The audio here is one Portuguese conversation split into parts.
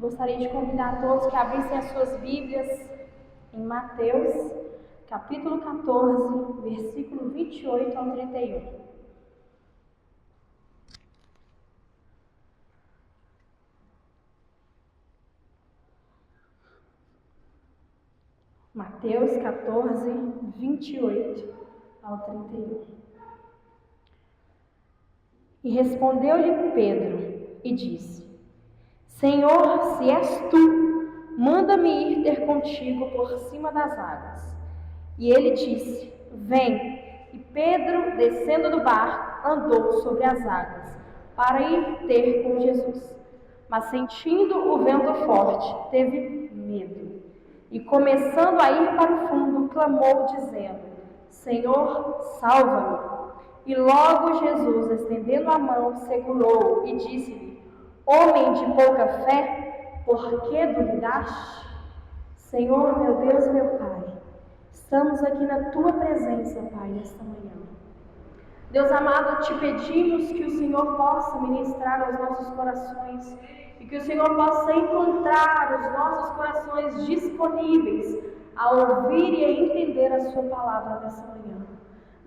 Gostaria de convidar a todos que abrissem as suas Bíblias em Mateus, capítulo 14, versículo 28 ao 31. Mateus 14, 28 ao 31. E respondeu-lhe Pedro e disse: Senhor, se és tu, manda-me ir ter contigo por cima das águas. E ele disse: Vem. E Pedro, descendo do barco, andou sobre as águas, para ir ter com Jesus. Mas sentindo o vento forte, teve medo. E começando a ir para o fundo, clamou, dizendo: Senhor, salva-me. E logo Jesus, estendendo a mão, segurou-o e disse-lhe: Homem de pouca fé, por que duvidaste? Senhor, meu Deus e meu Pai, estamos aqui na Tua presença, Pai, nesta manhã. Deus amado, te pedimos que o Senhor possa ministrar aos nossos corações e que o Senhor possa encontrar os nossos corações disponíveis a ouvir e a entender a Sua palavra nessa manhã.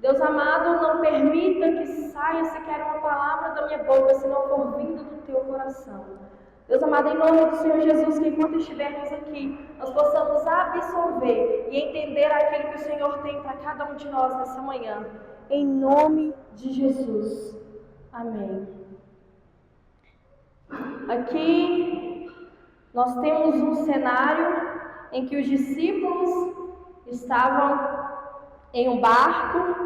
Deus amado, não permita que saia sequer uma palavra da minha boca se não for vindo do Teu coração. Deus amado, em nome do Senhor Jesus, que enquanto estivermos aqui, nós possamos absorver e entender aquilo que o Senhor tem para cada um de nós nessa manhã. Em nome de Jesus. Amém. Aqui nós temos um cenário em que os discípulos estavam em um barco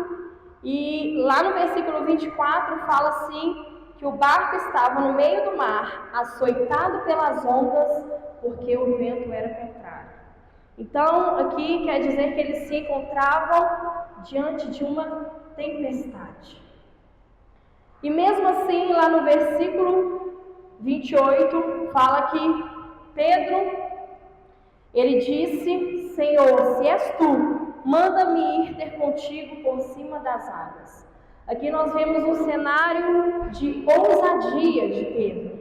e lá no versículo 24 fala assim que o barco estava no meio do mar, açoitado pelas ondas, porque o vento era contrário. Então, aqui quer dizer que eles se encontravam diante de uma tempestade. E mesmo assim, lá no versículo 28, fala que Pedro, ele disse: Senhor, se és tu, manda-me ir ter contigo por cima das águas. Aqui nós vemos um cenário de ousadia de Pedro,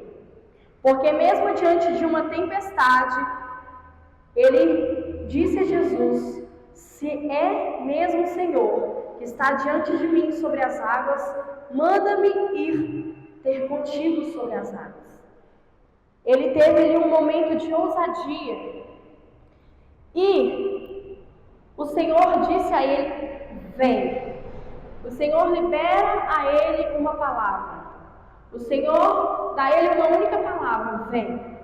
porque mesmo diante de uma tempestade, ele disse a Jesus: se é mesmo o Senhor que está diante de mim sobre as águas, manda-me ir ter contigo sobre as águas. Ele teve ali um momento de ousadia e o Senhor disse a ele: vem. O Senhor libera a ele uma palavra. O Senhor dá a ele uma única palavra: vem.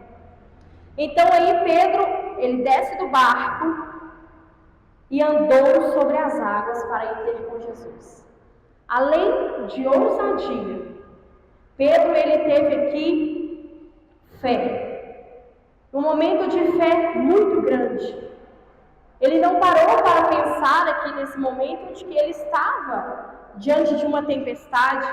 Então aí Pedro, ele desce do barco e andou sobre as águas para ir ter com Jesus. Além de ousadia, Pedro, ele teve aqui fé. Um momento de fé muito grande. Ele não parou para pensar aqui nesse momento de que ele estava diante de uma tempestade,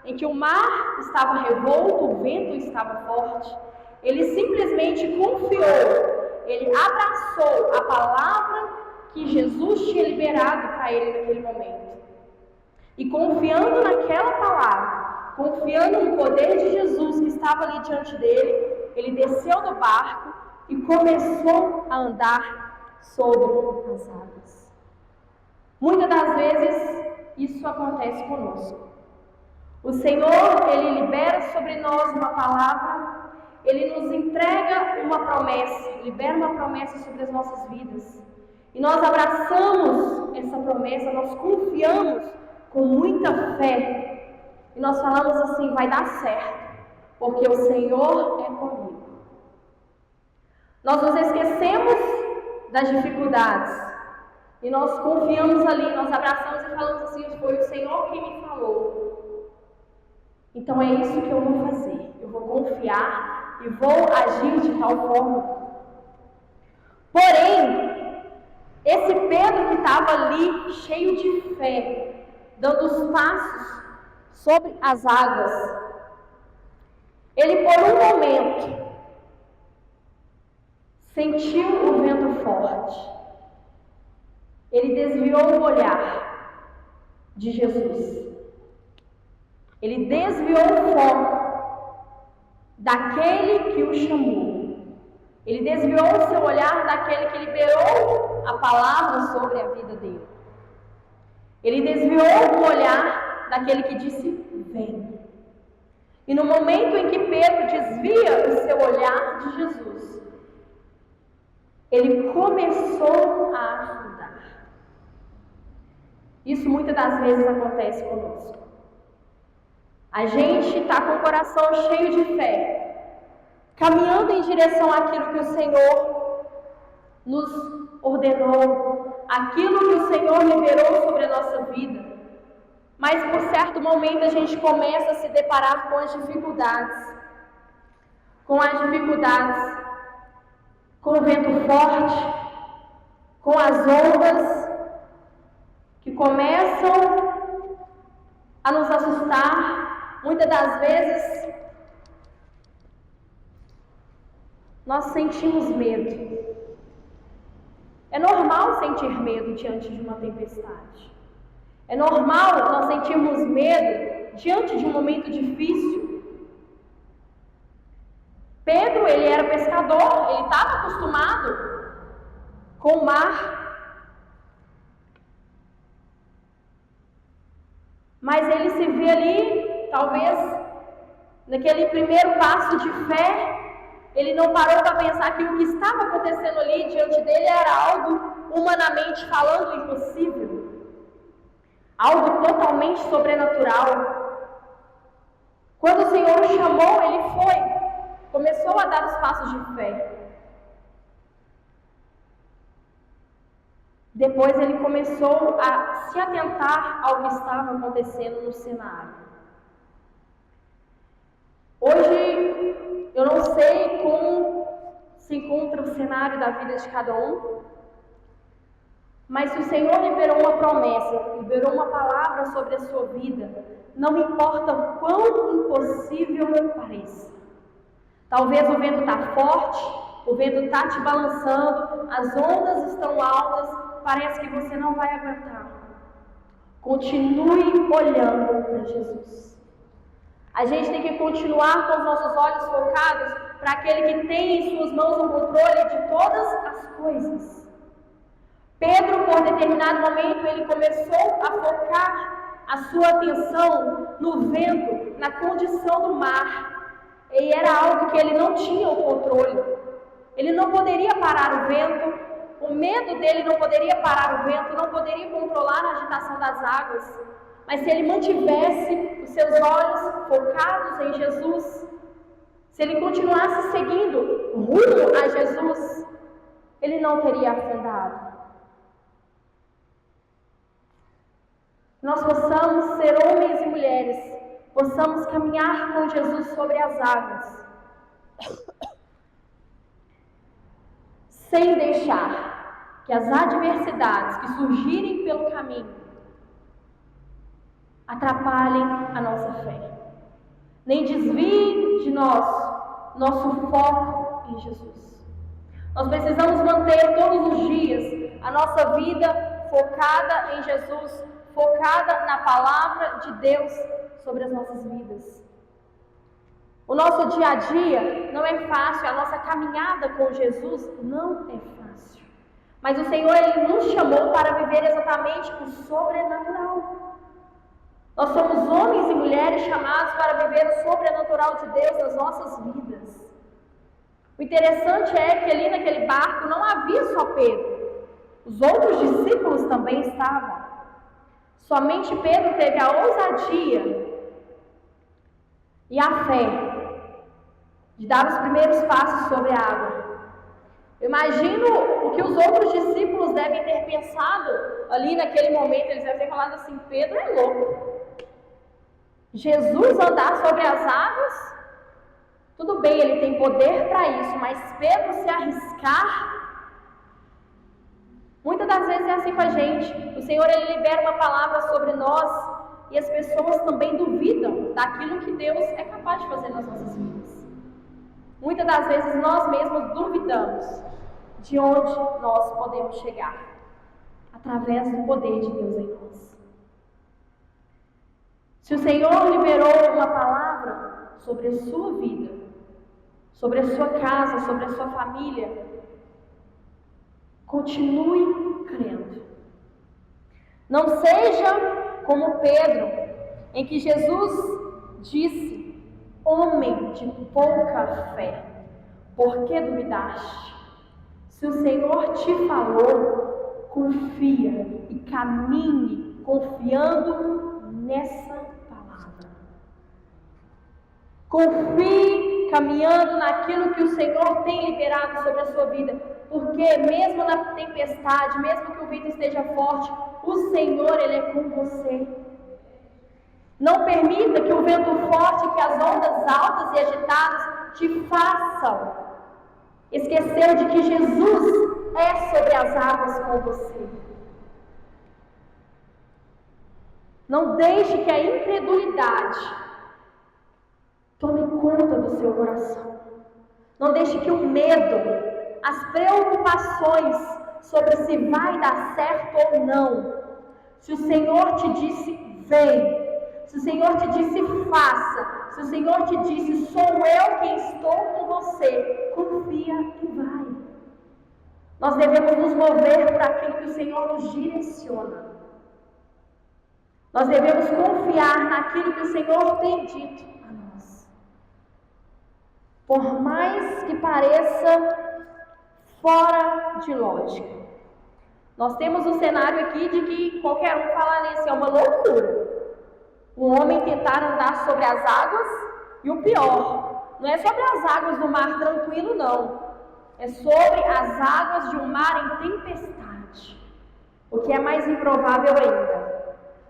em que o mar estava revolto, o vento estava forte. Ele simplesmente confiou, ele abraçou a palavra que Jesus tinha liberado para ele naquele momento. E confiando naquela palavra, confiando no poder de Jesus que estava ali diante dele, ele desceu do barco e começou a andar sobre as águas. Muitas das vezes isso acontece conosco. O Senhor, ele libera sobre nós uma palavra, ele nos entrega uma promessa, libera uma promessa sobre as nossas vidas. E nós abraçamos essa promessa, nós confiamos com muita fé. E nós falamos assim: vai dar certo, porque o Senhor é comigo. Nós nos esquecemos das dificuldades e nós confiamos ali, nós abraçamos e falamos assim: foi o Senhor quem me falou, então é isso que eu vou fazer, eu vou confiar e vou agir de tal forma. Porém, esse Pedro que estava ali cheio de fé, dando os passos sobre as águas, ele por um momento sentiu o vento forte. Ele desviou o olhar de Jesus. Ele desviou o foco daquele que o chamou. Ele desviou o seu olhar daquele que liberou a palavra sobre a vida dele. Ele desviou o olhar daquele que disse: vem. E no momento em que Pedro desvia o seu olhar de Jesus, ele começou a afundar. Isso muitas das vezes acontece conosco. A gente está com o coração cheio de fé, caminhando em direção àquilo que o Senhor nos ordenou, aquilo que o Senhor liberou sobre a nossa vida. Mas por certo momento a gente começa a se deparar com as dificuldades. Com o vento forte, com as ondas que começam a nos assustar. Muitas das vezes nós sentimos medo. É normal sentir medo diante de uma tempestade. É normal nós sentirmos medo diante de um momento difícil. Pedro, ele era pescador, ele estava acostumado com o mar. Mas ele se vê ali, talvez, naquele primeiro passo de fé, ele não parou para pensar que o que estava acontecendo ali diante dele era algo, humanamente falando, impossível. Algo totalmente sobrenatural. Quando o Senhor o chamou, ele começou a dar os passos de fé. Depois ele começou a se atentar ao que estava acontecendo no cenário. Hoje, eu não sei como se encontra o cenário da vida de cada um, mas se o Senhor liberou uma promessa, liberou uma palavra sobre a sua vida, não importa o quão impossível pareça. Talvez o vento está forte, o vento está te balançando, as ondas estão altas, parece que você não vai aguentar. Continue olhando para Jesus. A gente tem que continuar com os nossos olhos focados para aquele que tem em suas mãos o controle de todas as coisas. Pedro, por determinado momento, ele começou a focar a sua atenção no vento, na condição do mar. E era algo que ele não tinha o controle. Ele não poderia parar o vento, o medo dele não poderia parar o vento, não poderia controlar a agitação das águas. Mas se ele mantivesse os seus olhos focados em Jesus, se ele continuasse seguindo rumo a Jesus, ele não teria afundado. Nós possamos ser homens e mulheres, possamos caminhar com Jesus sobre as águas, sem deixar que as adversidades que surgirem pelo caminho atrapalhem a nossa fé, nem desviem de nós nosso foco em Jesus. Nós precisamos manter todos os dias a nossa vida focada em Jesus, focada na palavra de Deus sobre as nossas vidas. O nosso dia a dia não é fácil, a nossa caminhada com Jesus não é fácil. Mas o Senhor, Ele nos chamou para viver exatamente o sobrenatural. Nós somos homens e mulheres chamados para viver o sobrenatural de Deus nas nossas vidas. O interessante é que ali naquele barco não havia só Pedro. Os outros discípulos também estavam. Somente Pedro teve a ousadia e a fé de dar os primeiros passos sobre a água. Eu imagino o que os outros discípulos devem ter pensado ali naquele momento. Eles devem ter falado assim: Pedro é louco. Jesus andar sobre as águas, tudo bem, ele tem poder para isso, mas Pedro se arriscar, muitas das vezes é assim com a gente. O Senhor, Ele libera uma palavra sobre nós e as pessoas também duvidam daquilo que Deus é capaz de fazer nas nossas vidas. Muitas das vezes nós mesmos duvidamos de onde nós podemos chegar, através do poder de Deus em nós. Se o Senhor liberou uma palavra sobre a sua vida, sobre a sua casa, sobre a sua família, continue crendo. Não seja como Pedro, em que Jesus disse: homem de pouca fé, por que duvidaste? Se o Senhor te falou, confia e caminhe confiando nessa palavra. Confie caminhando naquilo que o Senhor tem liberado sobre a sua vida, porque mesmo na tempestade, mesmo que o vento esteja forte, o Senhor, Ele é com você. Não permita que o vento forte, que as ondas altas e agitadas te façam esquecer de que Jesus é sobre as águas com você. Não deixe que a incredulidade tome conta do seu coração. Não deixe que o medo, as preocupações sobre se vai dar certo ou não, se o Senhor te disse vem, se o Senhor te disse faça, se o Senhor te disse sou eu quem estou com você, confia e vai. Nós devemos nos mover por aquilo que o Senhor nos direciona. Nós devemos confiar naquilo que o Senhor tem dito a nós. Por mais que pareça fora de lógica. Nós temos um cenário aqui de que qualquer um falaria assim, é uma loucura. Um homem tentar andar sobre as águas e o pior, não é sobre as águas do mar tranquilo não, é sobre as águas de um mar em tempestade, o que é mais improvável ainda.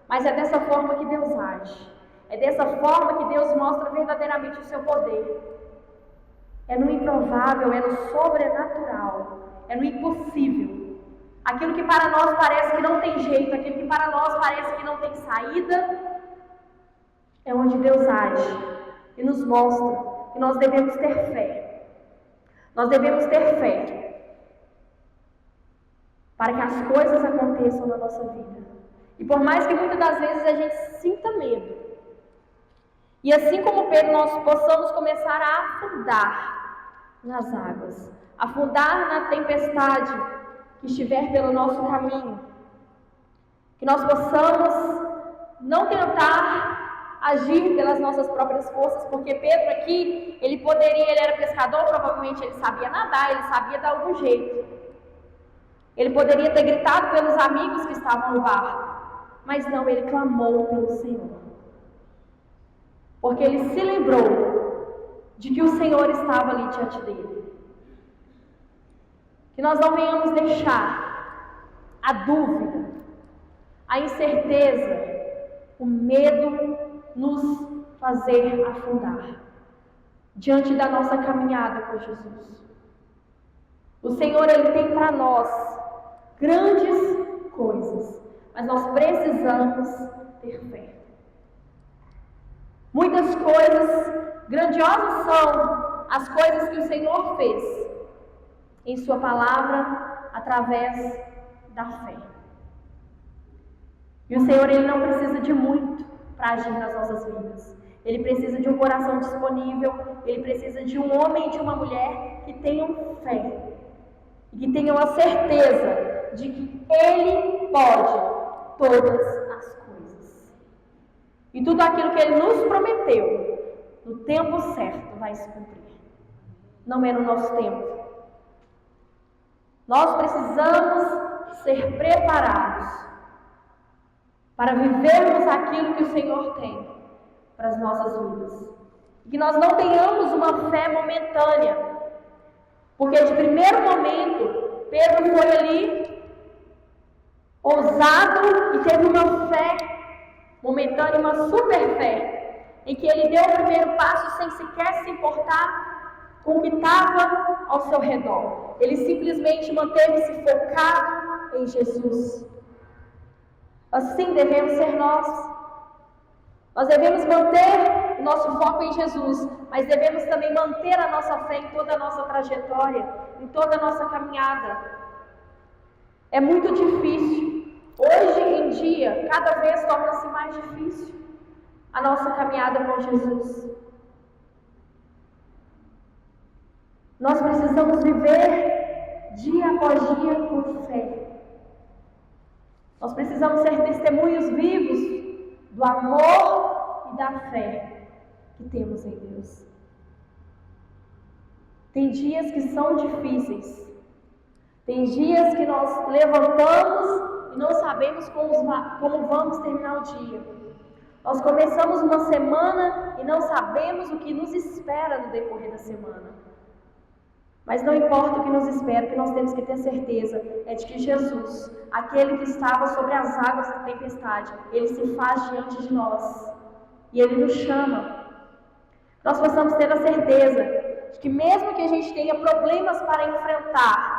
Mas é dessa forma que Deus age, é dessa forma que Deus mostra verdadeiramente o seu poder. É no improvável, é no sobrenatural, é no impossível. Aquilo que para nós parece que não tem jeito, aquilo que para nós parece que não tem saída, é onde Deus age e nos mostra que nós devemos ter fé. Nós devemos ter fé para que as coisas aconteçam na nossa vida. E por mais que muitas das vezes a gente sinta medo, e assim como Pedro, nós possamos começar a afundar nas águas, afundar na tempestade que estiver pelo nosso caminho, que nós possamos não tentar agir pelas nossas próprias forças, porque Pedro aqui, ele era pescador, provavelmente ele sabia nadar, ele sabia dar algum jeito. Ele poderia ter gritado pelos amigos que estavam no barco, mas não, ele clamou pelo Senhor. Porque ele se lembrou de que o Senhor estava ali diante dele. Que nós não venhamos deixar a dúvida, a incerteza, o medo nos fazer afundar diante da nossa caminhada com Jesus. O Senhor, Ele tem para nós grandes coisas, mas nós precisamos ter fé. Muitas coisas grandiosas são as coisas que o Senhor fez em Sua palavra através da fé. E o Senhor, Ele não precisa de muito para agir nas nossas vidas. Ele precisa de um coração disponível, Ele precisa de um homem e de uma mulher que tenham fé e que tenham a certeza de que Ele pode todas as coisas. E tudo aquilo que Ele nos prometeu, no tempo certo, vai se cumprir. Não é no nosso tempo. Nós precisamos ser preparados para vivermos aquilo que o Senhor tem para as nossas vidas. E que nós não tenhamos uma fé momentânea. Porque de primeiro momento, Pedro foi ali, ousado, e teve uma fé momentânea, uma super fé, em que ele deu o primeiro passo sem sequer se importar com o que estava ao seu redor. Ele simplesmente manteve-se focado em Jesus. Assim devemos ser nós. Nós devemos manter o nosso foco em Jesus, mas devemos também manter a nossa fé em toda a nossa trajetória, em toda a nossa caminhada. É muito difícil. Hoje em dia, cada vez torna-se mais difícil a nossa caminhada com Jesus. Nós precisamos viver dia após dia com fé. Nós precisamos ser testemunhos vivos do amor e da fé que temos em Deus. Tem dias que são difíceis. Tem dias que nós levantamos e não sabemos como vamos terminar o dia. Nós começamos uma semana e não sabemos o que nos espera no decorrer da semana. Mas não importa o que nos espera, o que nós temos que ter certeza é de que Jesus, aquele que estava sobre as águas da tempestade, Ele se faz diante de nós e Ele nos chama. Nós possamos ter a certeza de que mesmo que a gente tenha problemas para enfrentar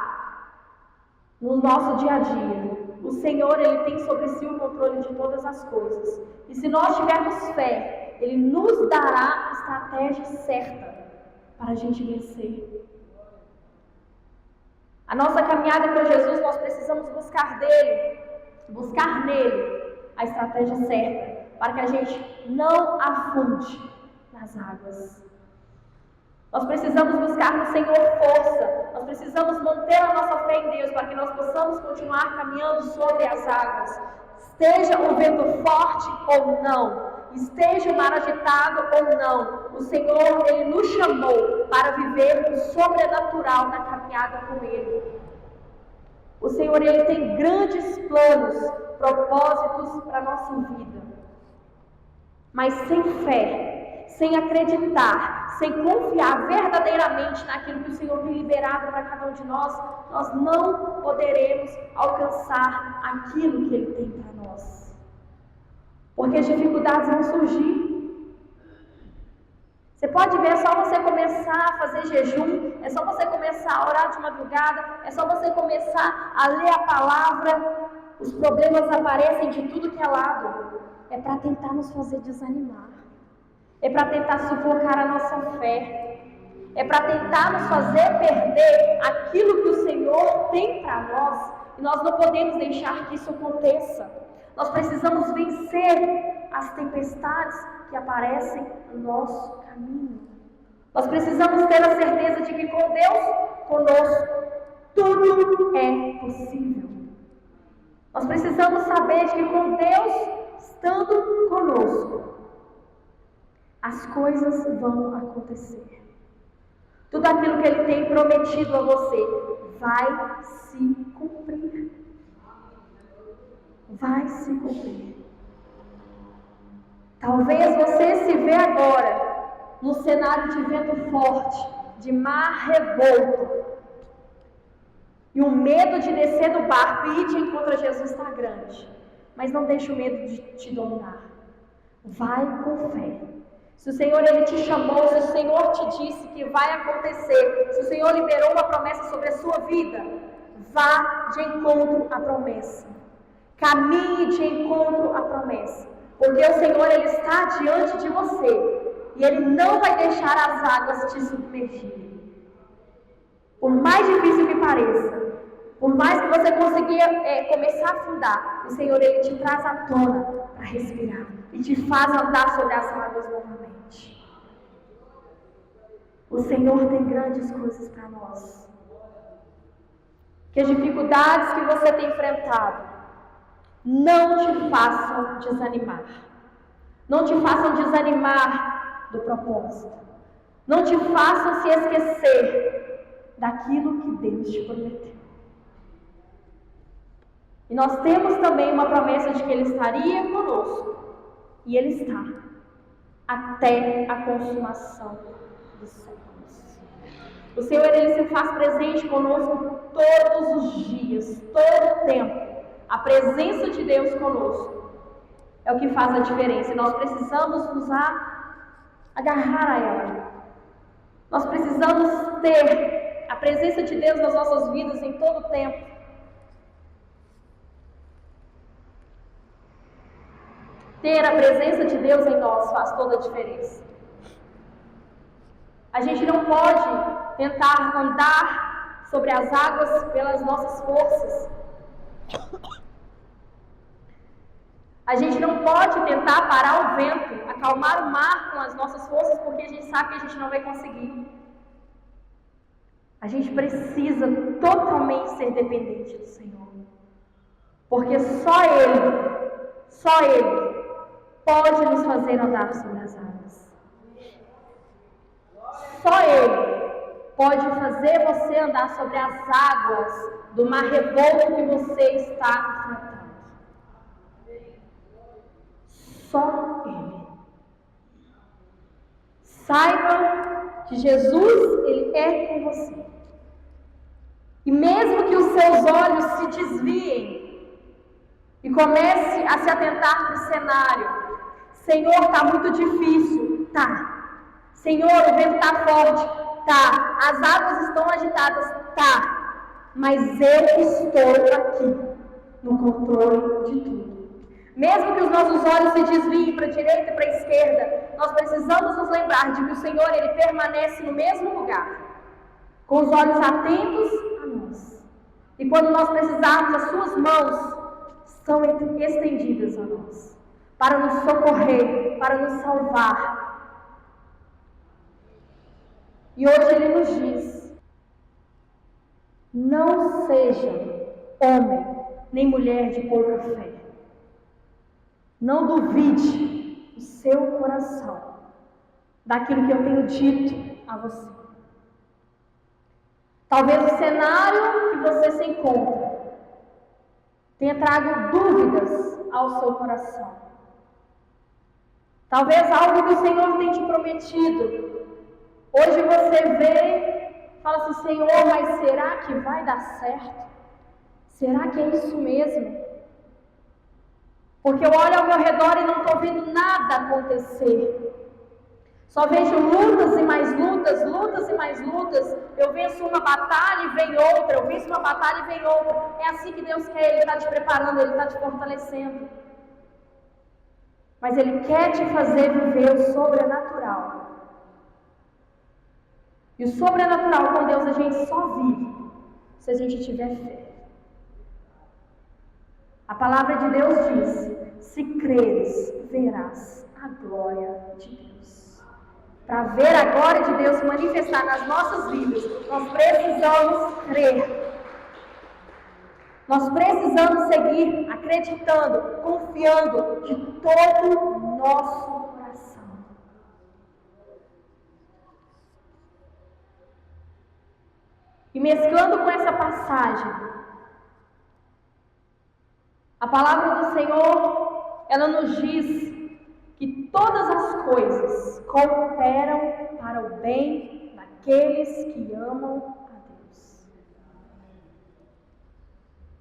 no nosso dia a dia, o Senhor, Ele tem sobre si o controle de todas as coisas. E se nós tivermos fé, Ele nos dará a estratégia certa para a gente vencer. A nossa caminhada com Jesus, nós precisamos buscar nele a estratégia certa, para que a gente não afunde nas águas. Nós precisamos buscar no Senhor força, nós precisamos manter a nossa fé em Deus, para que nós possamos continuar caminhando sobre as águas. Esteja o vento forte ou não, esteja o mar agitado ou não, o Senhor, Ele nos chamou para viver o sobrenatural na caminhada com Ele. O Senhor, Ele tem grandes planos, propósitos para a nossa vida. Mas sem fé, sem acreditar, sem confiar verdadeiramente naquilo que o Senhor tem liberado para cada um de nós, nós não poderemos alcançar aquilo que Ele tem para nós. Porque as dificuldades vão surgir. Você pode ver, é só você começar a fazer jejum, é só você começar a orar de madrugada, é só você começar a ler a palavra, os problemas aparecem de tudo que é lado. É para tentar nos fazer desanimar. É para tentar sufocar a nossa fé. É para tentar nos fazer perder aquilo que o Senhor tem para nós. E nós não podemos deixar que isso aconteça. Nós precisamos vencer as tempestades que aparecem no nosso caminho. Nós precisamos ter a certeza de que com Deus conosco tudo é possível. Nós precisamos saber de que com Deus estando conosco, as coisas vão acontecer. Tudo aquilo que Ele tem prometido a você vai se cumprir. Vai se cumprir. Talvez você se vê agora no cenário de vento forte, de mar revolto, e o medo de descer do barco e ir de encontro a Jesus está grande. Mas não deixe o medo de te dominar. Vai com fé. Se o Senhor, Ele te chamou, se o Senhor te disse que vai acontecer, se o Senhor liberou uma promessa sobre a sua vida, vá de encontro à promessa. Caminhe de encontro à promessa. Porque o Senhor, Ele está diante de você. E Ele não vai deixar as águas te submergirem. Por mais difícil que pareça, por mais que você consiga começar a afundar, o Senhor, Ele te traz à tona para respirar e te faz andar sobre as águas novamente. O Senhor tem grandes coisas para nós. Que as dificuldades que você tem enfrentado não te façam desanimar. Não te façam desanimar do propósito. Não te façam se esquecer daquilo que Deus te prometeu. E nós temos também uma promessa de que Ele estaria conosco. E Ele está. Até a consumação dos séculos. O Senhor, Ele se faz presente conosco todos os dias, todo o tempo. A presença de Deus conosco é o que faz a diferença. E nós precisamos nos agarrar a ela. Nós precisamos ter a presença de Deus nas nossas vidas em todo o tempo. Ter a presença de Deus em nós faz toda a diferença. A gente não pode tentar andar sobre as águas pelas nossas forças. A gente não pode tentar parar o vento, acalmar o mar com as nossas forças, porque a gente sabe que a gente não vai conseguir. A gente precisa totalmente ser dependente do Senhor. Porque só Ele pode nos fazer andar sobre as águas. Só Ele pode fazer você andar sobre as águas do mar revolto que você está enfrentando. Só Ele. Saiba que Jesus, Ele é com você. E mesmo que os seus olhos se desviem e comece a se atentar para o cenário, Senhor, está muito difícil, tá. Senhor, o vento está forte, tá. As águas estão agitadas, tá. Mas eu estou aqui, no controle de tudo. Mesmo que os nossos olhos se desviem para a direita e para a esquerda, nós precisamos nos lembrar de que o Senhor, Ele permanece no mesmo lugar, com os olhos atentos a nós. E quando nós precisarmos, as suas mãos estão estendidas a nós, para nos socorrer, para nos salvar. E hoje Ele nos diz: não seja homem nem mulher de pouca fé. Não duvide o seu coração daquilo que eu tenho dito a você. Talvez o cenário que você se encontra tenha trago dúvidas ao seu coração. Talvez algo que o Senhor tenha te prometido. Hoje você vê, fala assim: Senhor, mas será que vai dar certo? Será que é isso mesmo? Porque eu olho ao meu redor e não estou vendo nada acontecer. Só vejo lutas e mais lutas, lutas e mais lutas. Eu venço uma batalha e vem outra, eu venço uma batalha e vem outra. É assim que Deus quer, Ele está te preparando, Ele está te fortalecendo. Mas Ele quer te fazer viver o sobrenatural. E o sobrenatural com Deus a gente só vive se a gente tiver fé. A palavra de Deus diz: se creres, verás a glória de Deus. Para ver a glória de Deus se manifestar nas nossas vidas, nós precisamos crer. Nós precisamos seguir acreditando, confiando de todo o nosso coração. E mesclando com essa passagem, a palavra do Senhor, ela nos diz que todas as coisas cooperam para o bem daqueles que amam a Deus.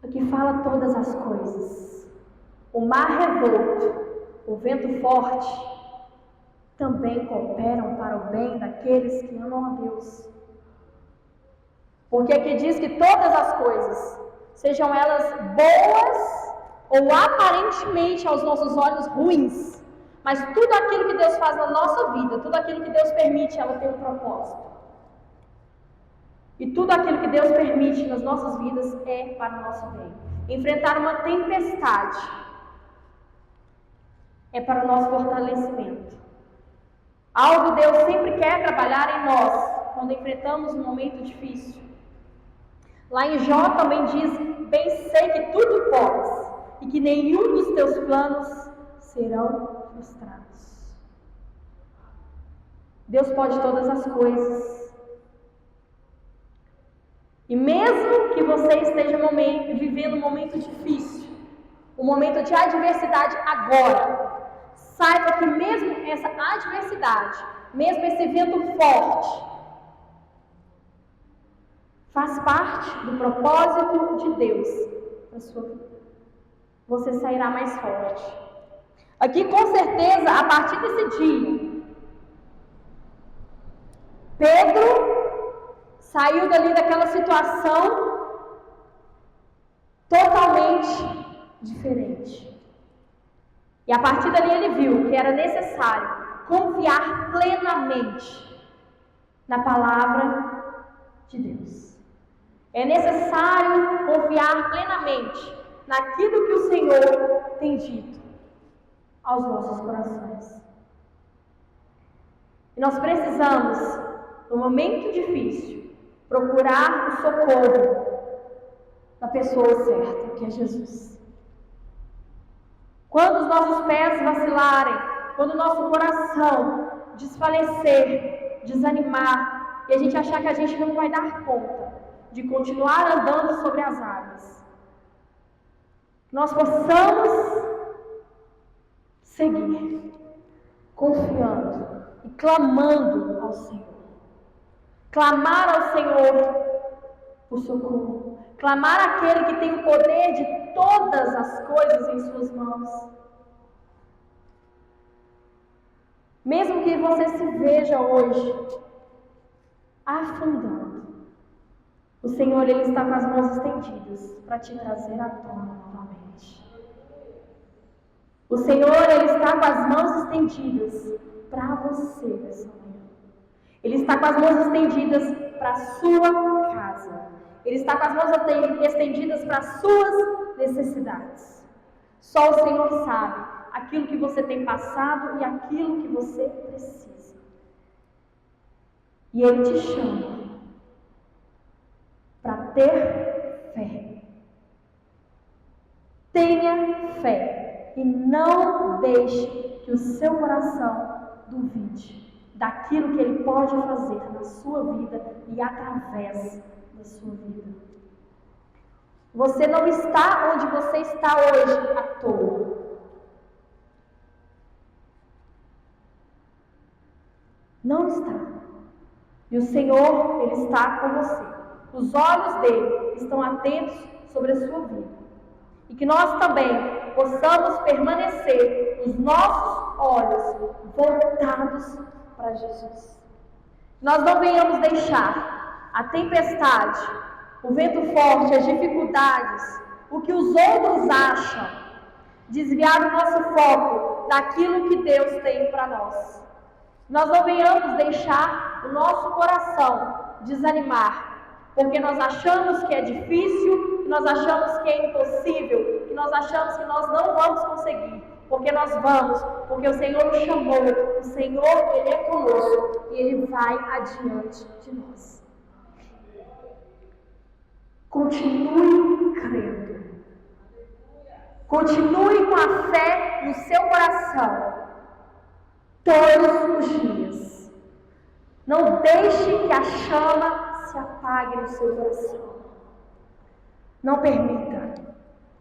Aqui fala todas as coisas. O mar revolto, o vento forte, também cooperam para o bem daqueles que amam a Deus. Porque aqui diz que todas as coisas, sejam elas boas ou aparentemente aos nossos olhos ruins, mas tudo aquilo que Deus faz na nossa vida, tudo aquilo que Deus permite, ela tem um propósito. E tudo aquilo que Deus permite nas nossas vidas é para o nosso bem. Enfrentar uma tempestade é para o nosso fortalecimento. Algo Deus sempre quer trabalhar em nós quando enfrentamos um momento difícil. Lá em Jó também diz: bem sei que tudo podes e que nenhum dos teus planos serão frustrados. Deus pode todas as coisas. E mesmo que você esteja vivendo um momento difícil, um momento de adversidade agora, saiba que mesmo essa adversidade, mesmo esse vento forte, faz parte do propósito de Deus na sua vida. Você sairá mais forte. Aqui, com certeza, a partir desse dia, Pedro saiu dali daquela situação totalmente diferente. E a partir dali ele viu que era necessário confiar plenamente na palavra de Deus. É necessário confiar plenamente naquilo que o Senhor tem dito aos nossos corações. E nós precisamos, no momento difícil, procurar o socorro na pessoa certa, que é Jesus. Quando os nossos pés vacilarem, quando o nosso coração desfalecer, desanimar, e a gente achar que a gente não vai dar conta de continuar andando sobre as águas, nós possamos seguir, confiando e clamando ao Senhor. Clamar ao Senhor por socorro. Clamar àquele que tem o poder de todas as coisas em suas mãos. Mesmo que você se veja hoje afundando, o Senhor, Ele está com as mãos estendidas para te trazer à tona novamente. O Senhor, Ele está com as mãos estendidas para você nessa manhã. Ele está com as mãos estendidas para a sua casa. Ele está com as mãos estendidas para as suas necessidades. Só o Senhor sabe aquilo que você tem passado e aquilo que você precisa. E Ele te chama para ter fé. Tenha fé e não deixe que o seu coração duvide daquilo que Ele pode fazer na sua vida e através da sua vida. Você não está onde você está hoje à toa. Não está. E o Senhor, Ele está com você. Os olhos dele estão atentos sobre a sua vida. E que nós também possamos permanecer os nossos olhos voltados para Jesus. Nós não venhamos deixar a tempestade, o vento forte, as dificuldades, o que os outros acham, desviar o nosso foco daquilo que Deus tem para nós. Nós não venhamos deixar o nosso coração desanimar, porque nós achamos que é difícil, que nós achamos que é impossível, que nós achamos que nós não vamos conseguir, porque nós vamos, porque o Senhor nos chamou, o Senhor, Ele é conosco e Ele vai adiante de nós. Continue crendo, continue com a fé no seu coração, todos os dias. Não deixe que a chama se apague no seu coração. Não permita.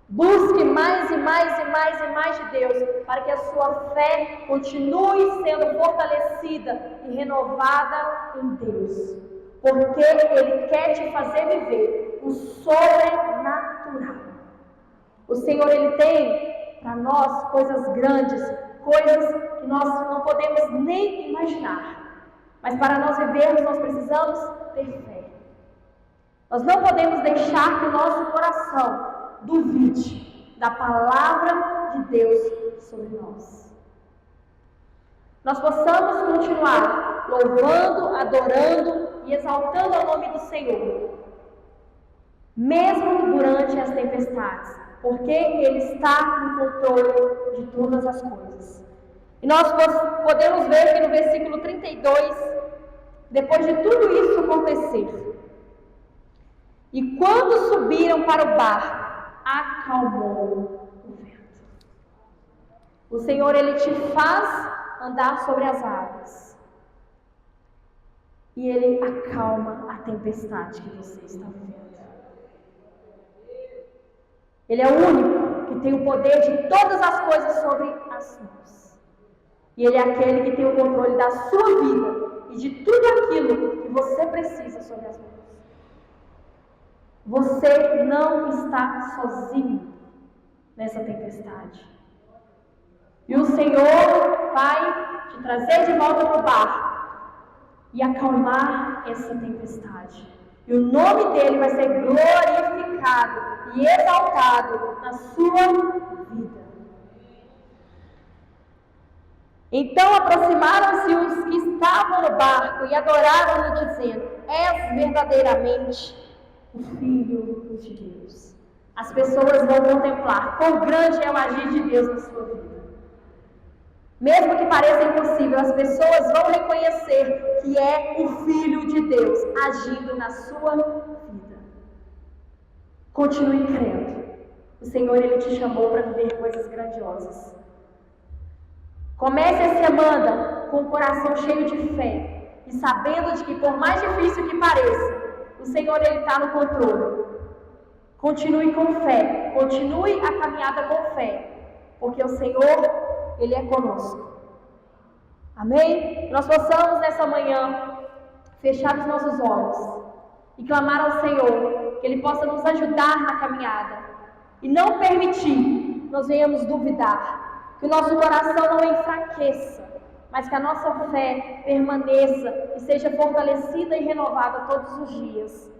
Busque mais e mais e mais e mais de Deus, para que a sua fé continue sendo fortalecida e renovada em Deus. Porque Ele quer te fazer viver o sobrenatural. O Senhor, Ele tem para nós coisas grandes, coisas que nós não podemos nem imaginar. Mas para nós vivermos, nós precisamos ter fé. Nós não podemos deixar que o nosso coração duvide da palavra de Deus sobre nós. Nós possamos continuar louvando, adorando e exaltando o nome do Senhor, mesmo durante as tempestades, porque Ele está no controle de todas as coisas. E nós podemos ver que no versículo 32, depois de tudo isso acontecer, e quando subiram para o barco, acalmou o vento. O Senhor, Ele te faz andar sobre as águas. E Ele acalma a tempestade que você está vivendo. Ele é o único que tem o poder de todas as coisas sobre as mãos. E Ele é aquele que tem o controle da sua vida e de tudo aquilo que você precisa sobre as mãos. Você não está sozinho nessa tempestade. E o Senhor vai te trazer de volta para o barco e acalmar essa tempestade. E o nome dele vai ser glorificado e exaltado na sua vida. Então aproximaram-se os que estavam no barco e adoraram-no, dizendo: És verdadeiramente o Filho de Deus. As pessoas vão contemplar quão grande é o agir de Deus na sua vida. Mesmo que pareça impossível, as pessoas vão reconhecer que é o Filho de Deus agindo na sua vida. Continue crendo. O Senhor, Ele te chamou para viver coisas grandiosas. Comece a semana com o coração cheio de fé e sabendo de que, por mais difícil que pareça, o Senhor, Ele está no controle. Continue com fé, continue a caminhada com fé, porque o Senhor, Ele é conosco. Amém? Nós possamos nessa manhã fechar os nossos olhos e clamar ao Senhor, que Ele possa nos ajudar na caminhada e não permitir que nós venhamos duvidar, que o nosso coração não enfraqueça, mas que a nossa fé permaneça e seja fortalecida e renovada todos os dias.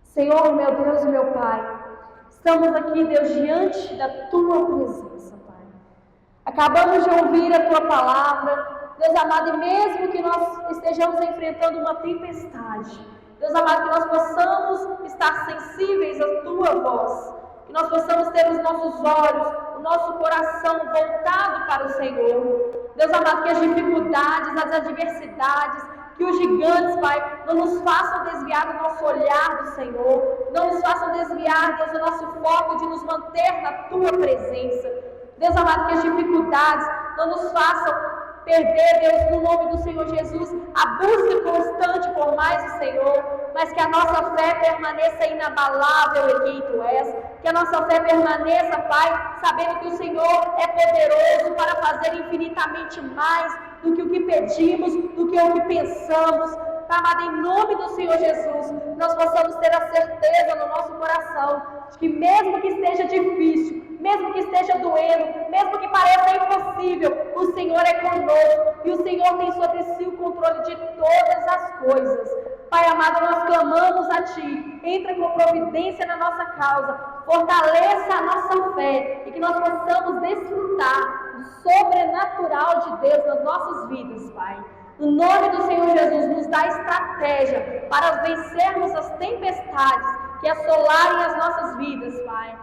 Senhor, meu Deus e meu Pai, estamos aqui, Deus, diante da Tua presença, Pai. Acabamos de ouvir a Tua palavra, Deus amado, e mesmo que nós estejamos enfrentando uma tempestade, Deus amado, que nós possamos estar sensíveis à Tua voz, que nós possamos ter os nossos olhos, o nosso coração voltado para o Senhor. Deus amado, que as dificuldades, as adversidades, que os gigantes, Pai, não nos façam desviar do nosso olhar do Senhor, não nos façam desviar, Deus, do nosso foco de nos manter na Tua presença. Deus amado, que as dificuldades não nos façam perder, Deus, no nome do Senhor Jesus, a busca constante por mais o Senhor, mas que a nossa fé permaneça inabalável em quem Tu és, que a nossa fé permaneça, Pai, sabendo que o Senhor é poderoso para fazer infinitamente mais do que o que pedimos, do que o que pensamos. Pai amado, em nome do Senhor Jesus, nós possamos ter a certeza no nosso coração de que mesmo que esteja difícil, mesmo que esteja doendo, mesmo que pareça impossível, o Senhor é conosco e o Senhor tem sobre si o controle de todas as coisas. Pai amado, nós clamamos a Ti, entra com providência na nossa causa, fortaleça a nossa fé e que nós possamos desfrutar do sobrenatural de Deus nas nossas vidas, Pai. No nome do Senhor Jesus, nos dá estratégia para vencermos as tempestades que assolarem as nossas vidas, Pai.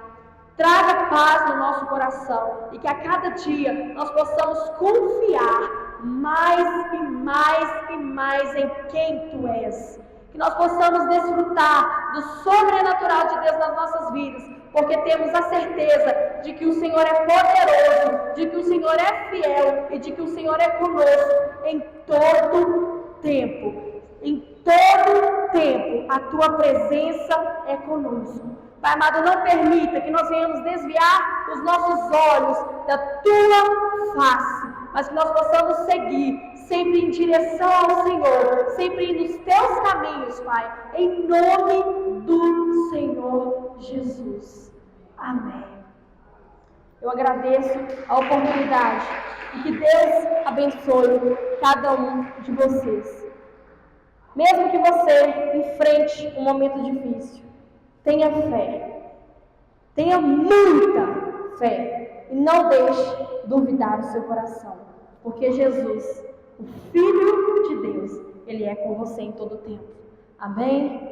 Traga paz no nosso coração e que a cada dia nós possamos confiar mais e mais e mais em quem Tu és. Que nós possamos desfrutar do sobrenatural de Deus nas nossas vidas, porque temos a certeza de que o Senhor é poderoso, de que o Senhor é fiel e de que o Senhor é conosco em todo tempo. Em todo tempo a Tua presença é conosco. Pai amado, não permita que nós venhamos desviar os nossos olhos da Tua face, mas que nós possamos seguir sempre em direção ao Senhor, sempre nos Teus caminhos, Pai, em nome do Senhor Jesus. Amém. Eu agradeço a oportunidade e que Deus abençoe cada um de vocês. Mesmo que você enfrente um momento difícil, tenha fé, tenha muita fé e não deixe duvidar o seu coração, porque Jesus, o Filho de Deus, Ele é com você em todo o tempo. Amém?